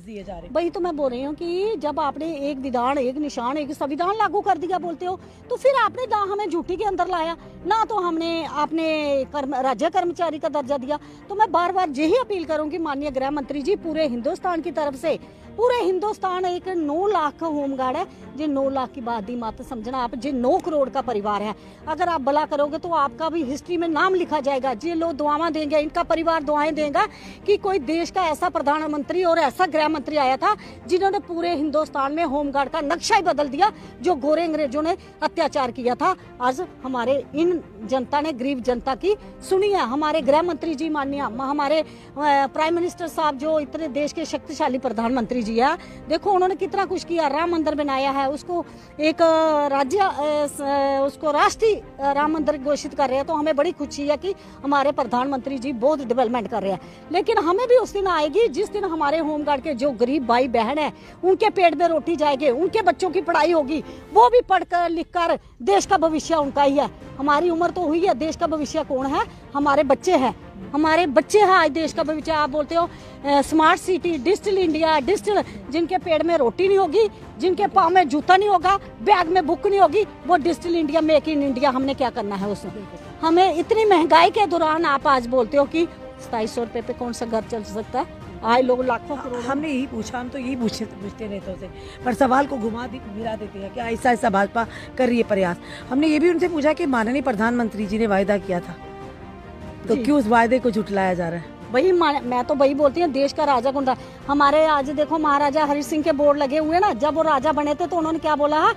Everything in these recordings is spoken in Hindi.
दिए जा रहे हैं। वही तो मैं बोल रही हूँ कि जब आपने एक विधान, एक निशान, एक संविधान लागू कर दिया बोलते हो, तो फिर आपने ना हमें झूठी के अंदर लाया, ना तो हमने आपने राज्य कर्मचारी का दर्जा दिया। तो मैं बार बार यही अपील करूंगी माननीय गृह मंत्री जी, पूरे हिंदुस्तान की तरफ से, पूरे हिंदुस्तान एक 9 लाख का होमगार्ड है, जी 9 लाख की बात ही मत समझना आप, जी 9 करोड़ का परिवार है। अगर आप भला करोगे तो आपका भी हिस्ट्री में नाम लिखा जाएगा। जी लोग दुआएं देंगे, इनका परिवार दुआएं देगा कि कोई देश का ऐसा प्रधानमंत्री और ऐसा गृह मंत्री आया था जिन्होंने पूरे हिंदुस्तान में होमगार्ड का नक्शा ही बदल दिया। जो गोरे अंग्रेजों ने अत्याचार किया था, आज हमारे इन जनता ने, गरीब जनता की सुनी है। हमारे गृह मंत्री जी माननीय, हमारे प्राइम मिनिस्टर साहब जो इतने देश के शक्तिशाली प्रधानमंत्री जी है, देखो उन्होंने कितना कुछ किया। राम मंदिर बनाया है, उसको एक राज्य, उसको राष्ट्रीय राम मंदिर घोषित कर रहे हैं। तो हमें बड़ी खुशी है कि हमारे प्रधानमंत्री जी बहुत डेवलपमेंट कर रहे हैं। लेकिन हमें भी उस दिन आएगी जिस दिन हमारे होमगार्ड के जो गरीब भाई बहन है, उनके पेट में रोटी जाएगी, उनके बच्चों की पढ़ाई होगी, वो भी पढ़कर लिखकर, देश का भविष्य उनका ही है। हमारी उम्र तो हुई है, देश का भविष्य कौन है? हमारे बच्चे हैं, हमारे बच्चे हैं आज देश का भविष्य। आप बोलते हो smart city, digital India, digital, जिनके पेट में रोटी नहीं होगी, जिनके पाँव में जूता नहीं होगा, बैग में बुक नहीं होगी, वो digital India, make in India, हमने क्या करना है उसमें? हमें इतनी महंगाई के दौरान आप आज बोलते हो कि 2700 रुपये पे कौन सा घर चल सकता है? आए लोग लाखों करोड़। हमने यही पूछा, हम तो यही पूछते नेताओं से, पर सवाल को घिरा देते हैं कि ऐसा ऐसा भाजपा कर रही है प्रयास। हमने ये भी उनसे पूछा कि माननीय प्रधानमंत्री जी ने वायदा किया था, तो क्यों उस वायदे को झुटलाया जा रहा है? वही मैं तो वही बोलती हूँ, देश का राजा कौन था? हमारे आज देखो महाराजा हरि सिंह के बोर्ड लगे हुए ना, जब वो राजा बने थे तो उन्होंने क्या बोला,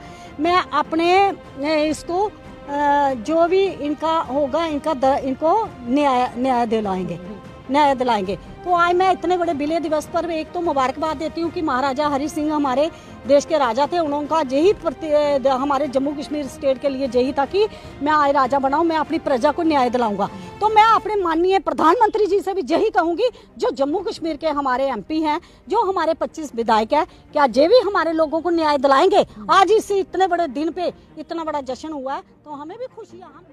मैं अपने इसको जो भी इनका होगा इनको न्याय दिलाएंगे। तो आज मैं इतने बड़े विलय दिवस पर एक तो मुबारकबाद देती हूँ कि महाराजा हरि सिंह हमारे देश के राजा थे। उनका यही हमारे जम्मू कश्मीर स्टेट के लिए यही था कि मैं आज राजा बनाऊं, मैं अपनी प्रजा को न्याय दिलाऊंगा। तो मैं अपने माननीय प्रधानमंत्री जी से भी यही कहूंगी, जो जम्मू कश्मीर के हमारे MP हैं, जो हमारे 25 विधायक है, क्या ये भी हमारे लोगों को न्याय दिलाएंगे? आज इस इतने बड़े दिन पे इतना बड़ा जश्न हुआ है, तो हमें भी खुशी है।